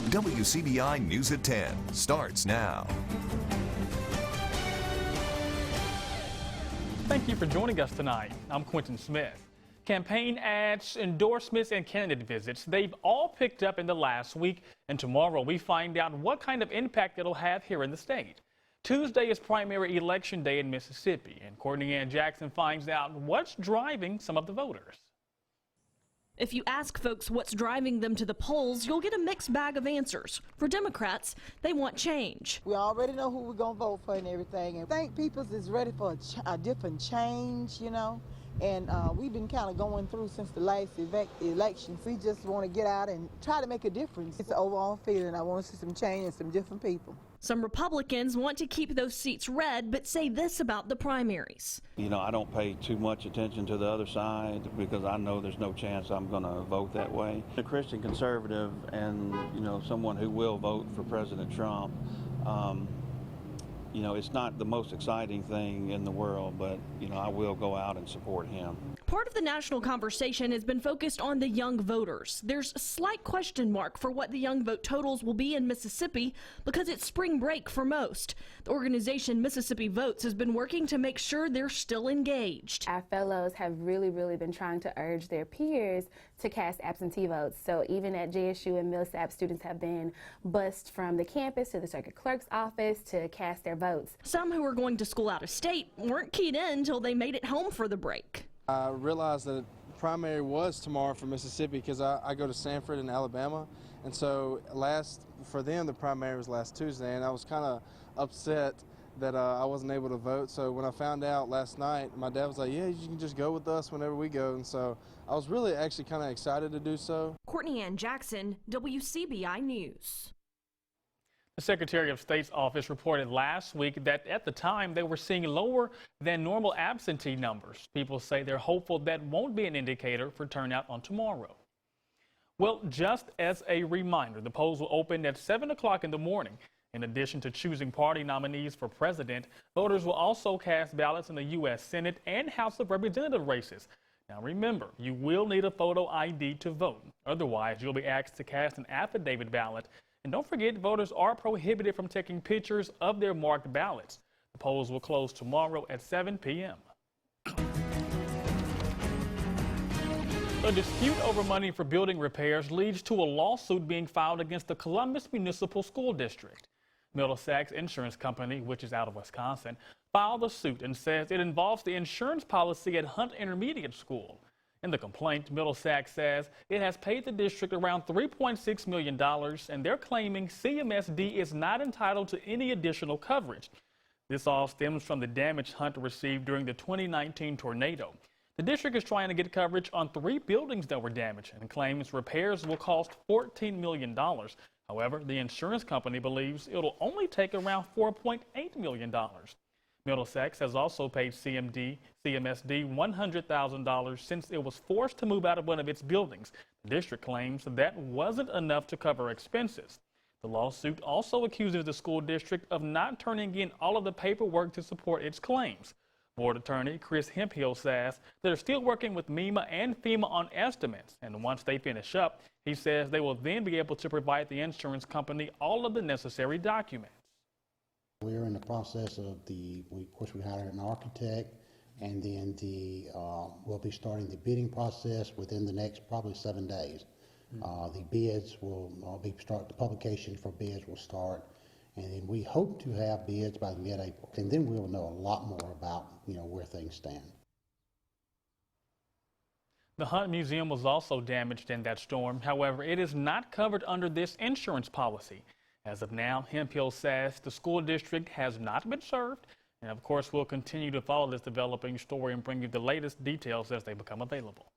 WCBI News at 10 starts now. Thank you for joining us tonight. I'm Quentin Smith. Campaign ads, endorsements, and candidate visits, they've all picked up in the last week. And tomorrow we find out what kind of impact it'll have here in the state. Tuesday is primary election day in Mississippi, and Courtney Ann Jackson finds out what's driving some of the voters. If you ask folks what's driving them to the polls, you'll get a mixed bag of answers. For Democrats, they want change. We already know who we're going to vote for and everything. And I think people is ready for a different change, you know. And we've been kind of going through since the last elections. We just want to get out and try to make a difference. It's an overall feeling. I want to see some change and some different people. Some Republicans want to keep those seats red, but say this about the primaries. You know, I don't pay too much attention to the other side because I know there's no chance I'm going to vote that way. A Christian conservative and, you know, someone who will vote for President Trump, you know, it's not the most exciting thing in the world, but, you know, I will go out and support him. Part of the national conversation has been focused on the young voters. There's a slight question mark for what the young vote totals will be in Mississippi because it's spring break for most. The organization Mississippi Votes has been working to make sure they're still engaged. Our fellows have really been trying to urge their peers to cast absentee votes. So even at JSU and Millsap, students have been bused from the campus to the circuit clerk's office to cast their votes. Some who were going to school out of state weren't keyed in until they made it home for the break. I realized that primary was tomorrow for Mississippi because I go to Sanford in Alabama, and so for them the primary was last Tuesday, and I was kind of upset that I wasn't able to vote. So when I found out last night, my dad was like, yeah, you can just go with us whenever we go, and so I was really actually kind of excited to do so. Courtney Ann Jackson, WCBI News. The Secretary of State's office reported last week that at the time they were seeing lower than normal absentee numbers. People say they're hopeful that won't be an indicator for turnout on tomorrow. Well, just as a reminder, the polls will open at 7 o'clock in the morning. In addition to choosing party nominees for president, voters will also cast ballots in the U.S. Senate and House of Representative races. Now remember, you will need a photo ID to vote. Otherwise, you'll be asked to cast an affidavit ballot. And don't forget, voters are prohibited from taking pictures of their marked ballots. The polls will close tomorrow at 7 p.m. A dispute over money for building repairs leads to a lawsuit being filed against the Columbus Municipal School District. Middlesex Insurance Company, which is out of Wisconsin, filed the suit and says it involves the insurance policy at Hunt Intermediate School. In the complaint, Middlesex says it has paid the district around $3.6 million, and they're claiming CMSD is not entitled to any additional coverage. This all stems from the damage Hunt received during the 2019 tornado. The district is trying to get coverage on 3 buildings that were damaged and claims repairs will cost $14 million. However, the insurance company believes it'll only take around $4.8 million. Middlesex has also paid CMSD $100,000 since it was forced to move out of one of its buildings. The district claims that wasn't enough to cover expenses. The lawsuit also accuses the school district of not turning in all of the paperwork to support its claims. Board attorney Chris Hemphill says they're still working with MEMA and FEMA on estimates, and once they finish up, he says they will then be able to provide the insurance company all of the necessary documents. We're in the process of of course we hired an architect, and then we'll be starting the bidding process within the next probably 7 days. The bids will the publication for bids will start, and then we hope to have bids by mid-April, and then we'll know a lot more about where things stand. The Hunt Museum was also damaged in that storm. However, it is not covered under this insurance policy. As of now, Hemphill says the school district has not been served, and of course we'll continue to follow this developing story and bring you the latest details as they become available.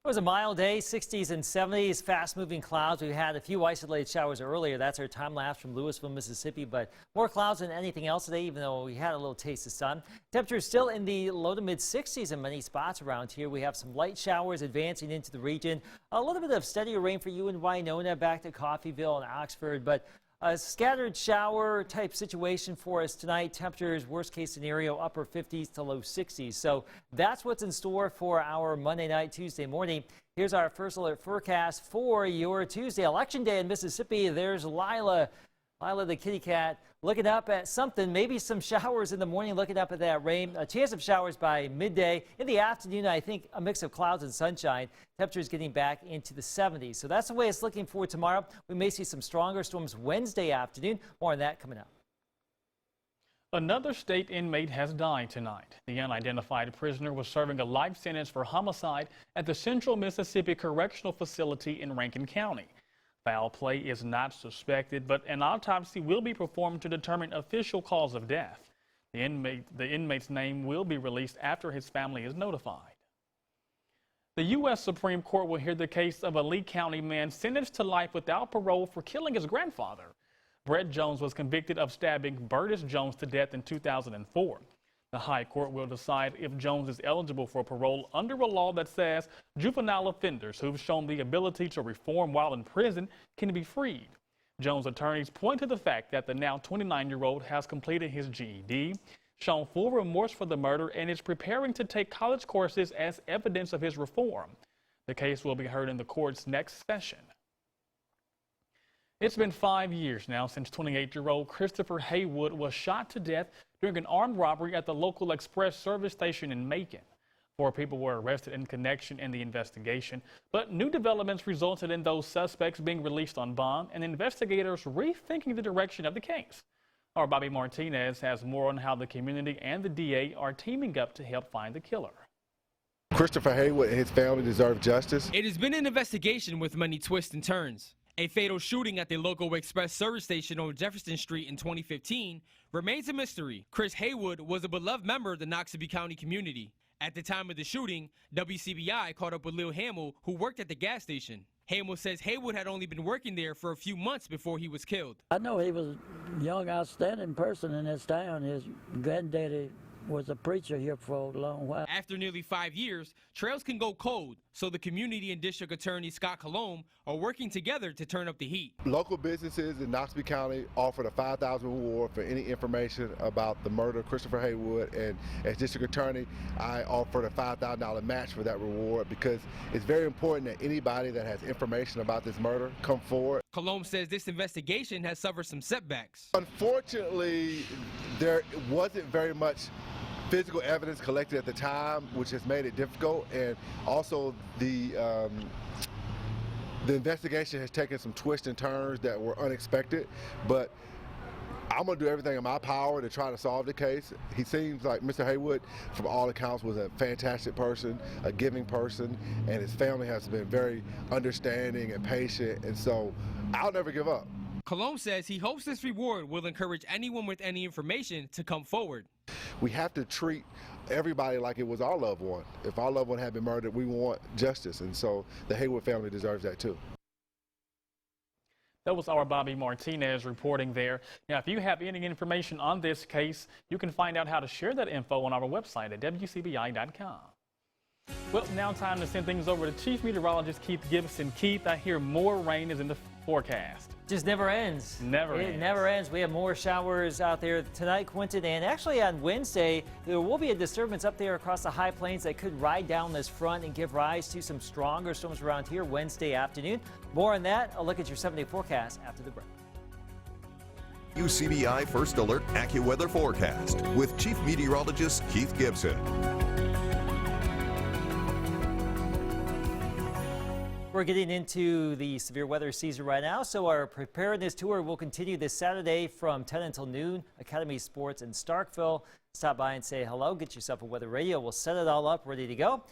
It was a mild day, 60s and 70s, fast-moving clouds. We had a few isolated showers earlier. That's our time lapse from Louisville, Mississippi, but more clouds than anything else today, even though we had a little taste of sun. Temperatures still in the low to mid-60s in many spots around here. We have some light showers advancing into the region. A little bit of steadier rain for you in Winona, back to Coffeyville and Oxford, but A scattered shower type situation for us tonight. Temperatures, worst case scenario, upper 50s to low 60s. So that's what's in store for our Monday night, Tuesday morning. Here's our first alert forecast for your Tuesday. Election day in Mississippi. There's Lila the kitty cat, looking up at something, maybe some showers in the morning, looking up at that rain. A chance of showers by midday. In the afternoon, I think a mix of clouds and sunshine. Temperatures getting back into the 70s. So that's the way it's looking for tomorrow. We may see some stronger storms Wednesday afternoon. More on that coming up. Another state inmate has died tonight. The unidentified prisoner was serving a life sentence for homicide at the Central Mississippi Correctional Facility in Rankin County. Foul play is not suspected, but an autopsy will be performed to determine official cause of death. The inmate's name will be released after his family is notified. The U.S. Supreme Court will hear the case of a Lee County man sentenced to life without parole for killing his grandfather. Brett Jones was convicted of stabbing Burtis Jones to death in 2004. The High Court will decide if Jones is eligible for parole under a law that says juvenile offenders who've shown the ability to reform while in prison can be freed. Jones' attorneys point to the fact that the now 29-year-old has completed his GED, shown full remorse for the murder, and is preparing to take college courses as evidence of his reform. The case will be heard in the court's next session. It's been 5 years now since 28-year-old Christopher Haywood was shot to death during an armed robbery at the local express service station in Macon. 4 people were arrested in connection in the investigation, but new developments resulted in those suspects being released on bond and investigators rethinking the direction of the case. Our Bobby Martinez has more on how the community and the DA are teaming up to help find the killer. Christopher Haywood and his family deserve justice. It has been an investigation with many twists and turns. A fatal shooting at the local express service station on Jefferson Street in 2015 remains a mystery. Chris Haywood was a beloved member of the Noxubee County community. At the time of the shooting, WCBI caught up with Lil Hamill, who worked at the gas station. Hamill says Haywood had only been working there for a few months before he was killed. I know he was a young, outstanding person in this town. His granddaddy was a preacher here for a long while. After nearly 5 years, trails can go cold, so the community and district attorney Scott Colomb are working together to turn up the heat. Local businesses in Noxubee County offered a $5,000 reward for any information about the murder of Christopher Haywood, and as district attorney, I offered a $5,000 match for that reward because it's very important that anybody that has information about this murder come forward. Colomb says this investigation has suffered some setbacks. Unfortunately, there wasn't very much physical evidence collected at the time, which has made it difficult, and also the investigation has taken some twists and turns that were unexpected, but I'm going to do everything in my power to try to solve the case. He seems like Mr. Haywood, from all accounts, was a fantastic person, a giving person, and his family has been very understanding and patient, and so I'll never give up. Colomb says he hopes this reward will encourage anyone with any information to come forward. We have to treat everybody like it was our loved one. If our loved one had been murdered, we want justice, and so the Haywood family deserves that too. That was our Bobby Martinez reporting there. Now, if you have any information on this case, you can find out how to share that info on our website at WCBI.com. Well, now time to send things over to Chief Meteorologist Keith Gibson. Keith, I hear more rain is in the forecast. Just never ends. It never ends. We have more showers out there tonight, Quinton, and actually on Wednesday, there will be a disturbance up there across the high plains that could ride down this front and give rise to some stronger storms around here Wednesday afternoon. More on that, a look at your 7-day forecast after the break. WCBI First Alert Accuweather Forecast with Chief Meteorologist Keith Gibson. We're getting into the severe weather season right now, so our preparedness tour will continue this Saturday from 10 until noon. Academy Sports in Starkville. Stop by and say hello. Get yourself a weather radio. We'll set it all up, ready to go.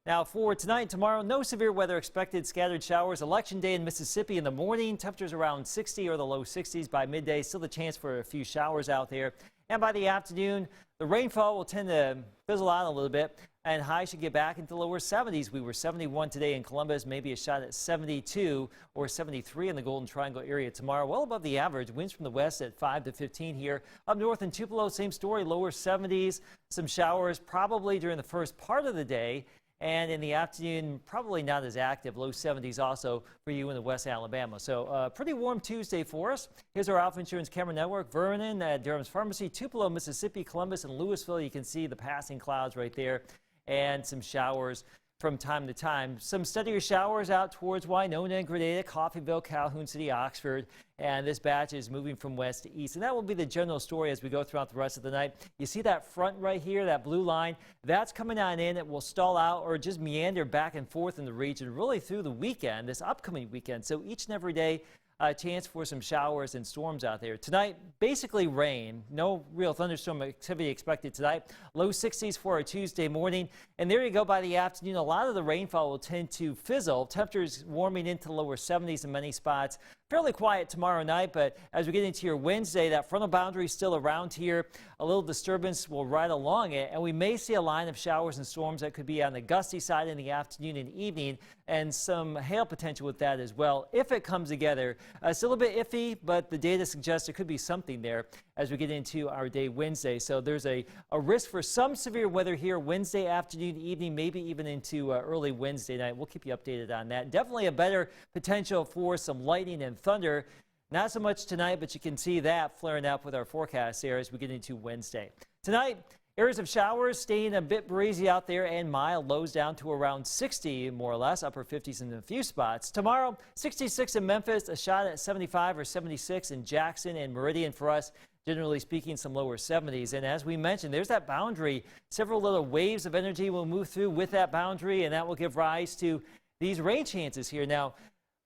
Now for tonight and tomorrow, no severe weather expected. Scattered showers. Election day in Mississippi in the morning. Temperatures around 60 or the low 60s by midday. Still the chance for a few showers out there. And by the afternoon, the rainfall will tend to fizzle out a little bit, and highs should get back into the lower 70s. We were 71 today in Columbus, maybe a shot at 72 or 73 in the Golden Triangle area tomorrow. Well above the average. Winds from the west at 5 to 15 here. Up north in Tupelo, same story, lower 70s. Some showers probably during the first part of the day. And in the afternoon, probably not as active, low 70s also for you in the West Alabama. So pretty warm Tuesday for us. Here's our Alpha Insurance Camera Network. Vernon, Durham's Pharmacy, Tupelo, Mississippi, Columbus, and Louisville. You can see the passing clouds right there and some showers from time to time. Some steadier showers out towards Winona and Grenada, Coffeyville, Calhoun City, Oxford. And this batch is moving from west to east. And that will be the general story as we go throughout the rest of the night. You see that front right here, that blue line? That's coming on in. It will stall out or just meander back and forth in the region really through the weekend, this upcoming weekend. So each and every day, a chance for some showers and storms out there. Tonight, basically rain. No real thunderstorm activity expected tonight. Low 60s for a Tuesday morning. And there you go by the afternoon. A lot of the rainfall will tend to fizzle. Temperatures warming into lower 70s in many spots. Fairly quiet tomorrow night, but as we get into your Wednesday, that frontal boundary is still around here. A little disturbance will ride along it, and we may see a line of showers and storms that could be on the gusty side in the afternoon and evening, and some hail potential with that as well if it comes together. It's a little bit iffy, but the data suggests there could be something there as we get into our day Wednesday. So there's a risk for some severe weather here Wednesday afternoon, evening, maybe even into early Wednesday night. We'll keep you updated on that. Definitely a better potential for some lightning and thunder. Not so much tonight, but you can see that flaring up with our forecast here as we get into Wednesday. Tonight, areas of showers staying a bit breezy out there and mild, lows down to around 60 more or less, upper 50s in a few spots. Tomorrow, 66 in Memphis, a shot at 75 or 76 in Jackson and Meridian for us. Generally speaking, some lower 70s. And as we mentioned, there's that boundary. Several little waves of energy will move through with that boundary, and that will give rise to these rain chances here. Now,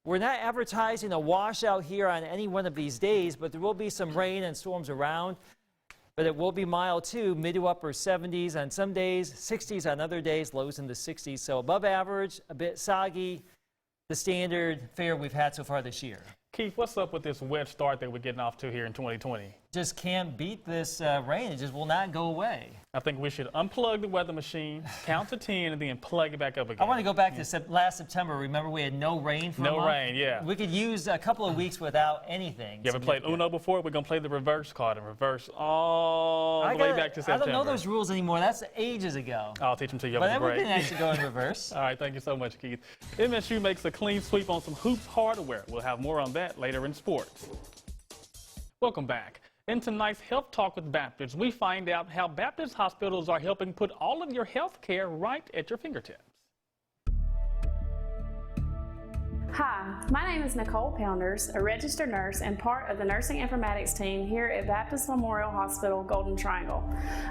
we're not advertising a washout here on any one of these days, but there will be some rain and storms around. But it will be mild too, mid to upper 70s on some days, 60s on other days, lows in the 60s. So above average, a bit soggy, the standard fare we've had so far this year. Keith, what's up with this wet start that we're getting off to here in 2020? Just can't beat this rain. It just will not go away. I think we should unplug the weather machine, count to 10, and then plug it back up again. I want to go back to last September. Remember we had no rain for a month? No rain, yeah. We could use a couple of weeks without anything. You ever played Uno before? We're going to play the reverse card and reverse all the way back to September. I don't know those rules anymore. That's ages ago. I'll teach them to you. But then we can actually go in reverse. All right, thank you so much, Keith. MSU makes a clean sweep on some hoops hardware. We'll have more on that later in sports. Welcome back. In tonight's Health Talk with Baptist, we find out how Baptist hospitals are helping put all of your health care right at your fingertips. Hi, my name is Nicole Pounders, a registered nurse and part of the nursing informatics team here at Baptist Memorial Hospital, Golden Triangle.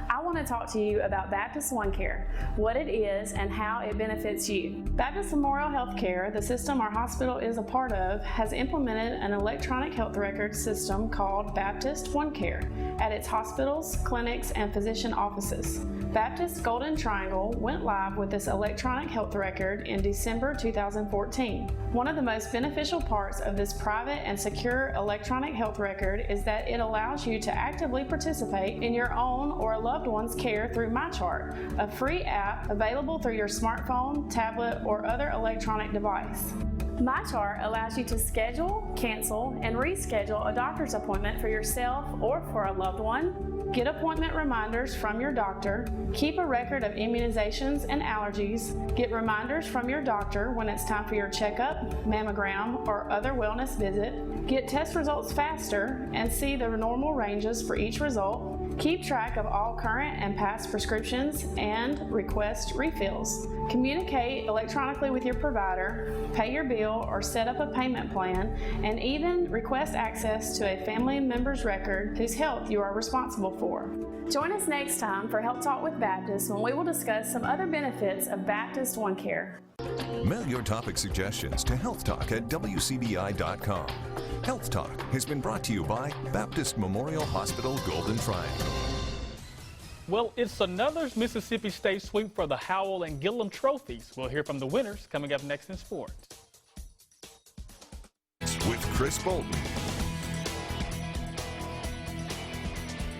I want to talk to you about Baptist OneCare, what it is and how it benefits you. Baptist Memorial Healthcare, the system our hospital is a part of, has implemented an electronic health record system called Baptist OneCare at its hospitals, clinics, and physician offices. Baptist Golden Triangle went live with this electronic health record in December 2014. One of the most beneficial parts of this private and secure electronic health record is that it allows you to actively participate in your own or a loved one's care through MyChart, a free app available through your smartphone, tablet, or other electronic device. MyChart allows you to schedule, cancel, and reschedule a doctor's appointment for yourself or for a loved one, get appointment reminders from your doctor, keep a record of immunizations and allergies, get reminders from your doctor when it's time for your checkup, mammogram, or other wellness visit, get test results faster and see the normal ranges for each result, keep track of all current and past prescriptions, and request refills. Communicate electronically with your provider, pay your bill or set up a payment plan, and even request access to a family member's record whose health you are responsible for. Join us next time for Health Talk with Baptist when we will discuss some other benefits of Baptist OneCare. Mail your topic suggestions to healthtalk at WCBI.com. Health Talk has been brought to you by Baptist Memorial Hospital, Golden Triangle. Well, it's another Mississippi State sweep for the Howell and Gillum trophies. We'll hear from the winners coming up next in sports. With Chris Bolton.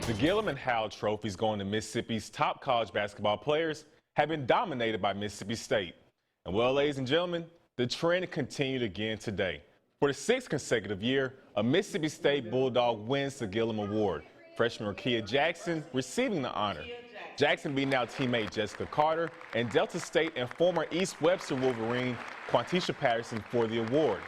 The Gillum and Howell trophies going to Mississippi's top college basketball players have been dominated by Mississippi State. And well, ladies and gentlemen, the trend continued again today. For the sixth consecutive year, a Mississippi State Bulldog wins the Gillum Award. Freshman Rakia Jackson receiving the honor. Jackson beating out teammate Jessica Carter and Delta State and former East Webster Wolverine Quantisha Patterson for the award.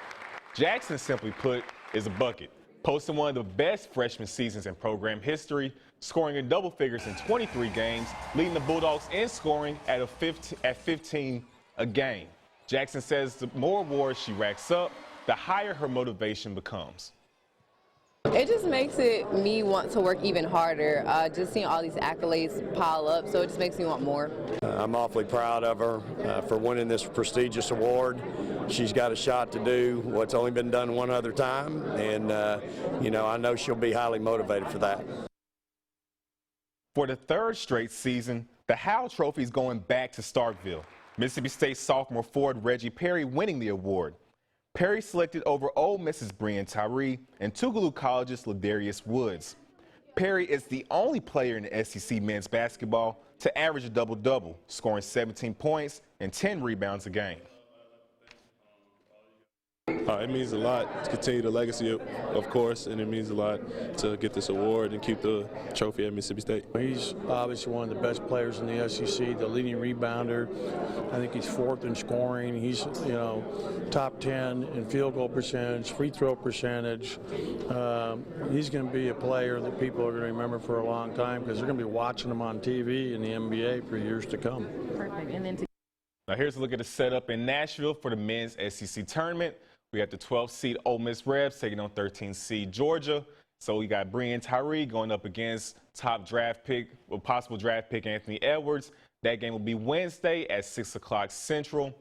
Jackson, simply put, is a bucket, posting one of the best freshman seasons in program history, scoring in double figures in 23 games, leading the Bulldogs in scoring at 15 a game. Jackson says the more awards she racks up, the higher her motivation becomes. It just makes me want to work even harder, just seeing all these accolades pile up, so it just makes me want more. I'm awfully proud of her for winning this prestigious award. She's got a shot to do what's only been done one other time, and I know she'll be highly motivated for that. For the third straight season, the Howell Trophy is going back to Starkville. Mississippi State sophomore forward Reggie Perry winning the award. Perry selected over Ole Miss's Brian Tyree and Tougaloo College's Ladarius Woods. Perry is the only player in the SEC men's basketball to average a double-double, scoring 17 points and 10 rebounds a game. It means a lot to continue the legacy, of course, and it means a lot to get this award and keep the trophy at Mississippi State. He's obviously one of the best players in the SEC, the leading rebounder. I think he's fourth in scoring. He's, top 10 in field goal percentage, free throw percentage. He's going to be a player that people are going to remember for a long time because they're going to be watching him on TV in the NBA for years to come. Perfect. And then Now here's a look at the setup in Nashville for the men's SEC tournament. We have the 12th seed Ole Miss Rebs taking on 13th seed Georgia. So we got Brian Tyree going up against possible draft pick Anthony Edwards. That game will be Wednesday at 6 o'clock Central.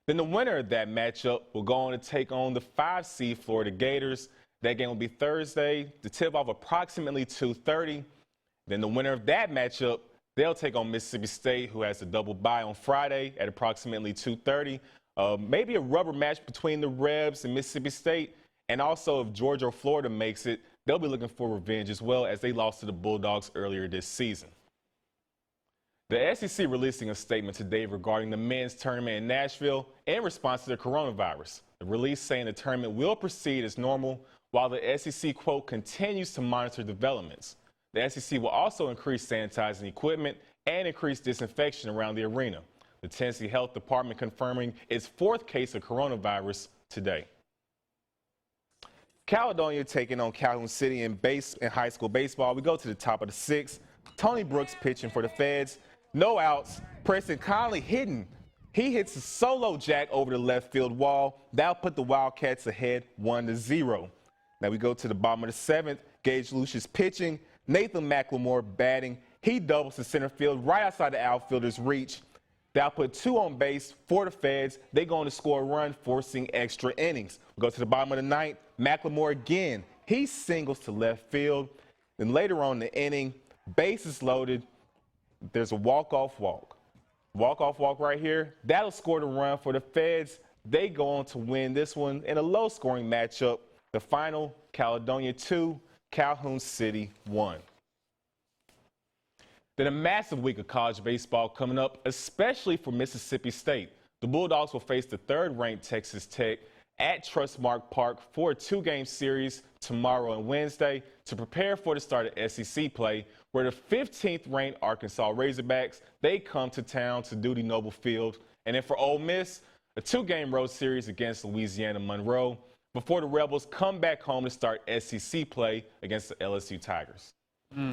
Then the winner of that matchup will go on to take on the 5 seed Florida Gators. That game will be Thursday. The tip-off approximately 2:30. Then the winner of that matchup, they'll take on Mississippi State, who has a double bye on Friday at approximately 2:30. Maybe a rubber match between the Rebs and Mississippi State. And also, if Georgia or Florida makes it, they'll be looking for revenge as well, as they lost to the Bulldogs earlier this season. The SEC releasing a statement today regarding the men's tournament in Nashville in response to the coronavirus. The release saying the tournament will proceed as normal, while the SEC, quote, continues to monitor developments. The SEC will also increase sanitizing equipment and increase disinfection around the arena. The Tennessee Health Department confirming its 4th case of coronavirus today. Caledonia taking on Calhoun City in high school baseball. We go to the top of the 6th. Tony Brooks pitching for the Feds. No outs. Preston Conley hitting. He hits a solo jack over the left field wall. That'll put the Wildcats ahead 1-0. Now we go to the bottom of the 7th. Gage Lucius pitching. Nathan McLemore batting. He doubles to center field right outside the outfielder's reach. That'll put 2 on base for the Feds. They're going to score a run, forcing extra innings. We go to the bottom of the 9th. McLemore again. He singles to left field. Then later on in the inning, bases loaded. There's a walk-off walk. Walk-off walk right here. That'll score the run for the Feds. They go on to win this one in a low-scoring matchup. The final, Caledonia 2, Calhoun City 1. Then a massive week of college baseball coming up, especially for Mississippi State. The Bulldogs will face the 3rd-ranked Texas Tech at Trustmark Park for a 2-game series tomorrow and Wednesday to prepare for the start of SEC play, where the 15th-ranked Arkansas Razorbacks, they come to town to Duty Noble Field. And then for Ole Miss, a 2-game road series against Louisiana Monroe before the Rebels come back home to start SEC play against the LSU Tigers.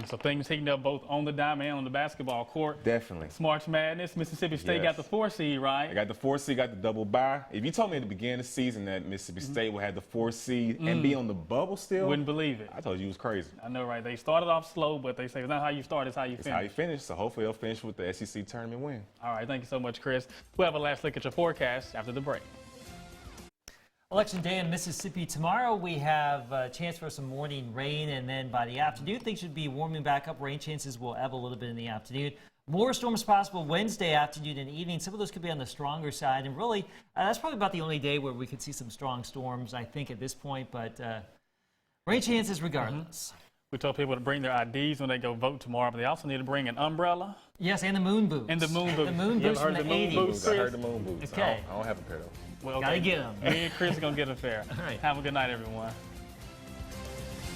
So things heating up both on the diamond and on the basketball court. Definitely. It's March Madness. Mississippi State got the 4 seed, right? They got the 4 seed, got the double bye. If you told me at the beginning of the season that Mississippi State would have the 4 seed and be on the bubble still, wouldn't believe it. I told you was crazy. I know, right? They started off slow, but they say it's not how you start, it's how you finish. It's how you finish, so hopefully they'll finish with the SEC tournament win. All right, thank you so much, Chris. We'll have a last look at your forecast after the break. Election day in Mississippi tomorrow. We have a chance for some morning rain, and then by the afternoon, things should be warming back up. Rain chances will ebb a little bit in the afternoon. More storms possible Wednesday afternoon and evening. Some of those could be on the stronger side, and really, that's probably about the only day where we could see some strong storms, I think, at this point, but rain chances regardless. We told people to bring their IDs when they go vote tomorrow, but they also need to bring an umbrella. Yes, and the moon boots. And the moon boots. The moon boots from the 80s. I heard the moon boots. Okay. I don't have a pair of those. Well, gotta get them. Me and Chris are going to get a pair. All right. Have a good night, everyone.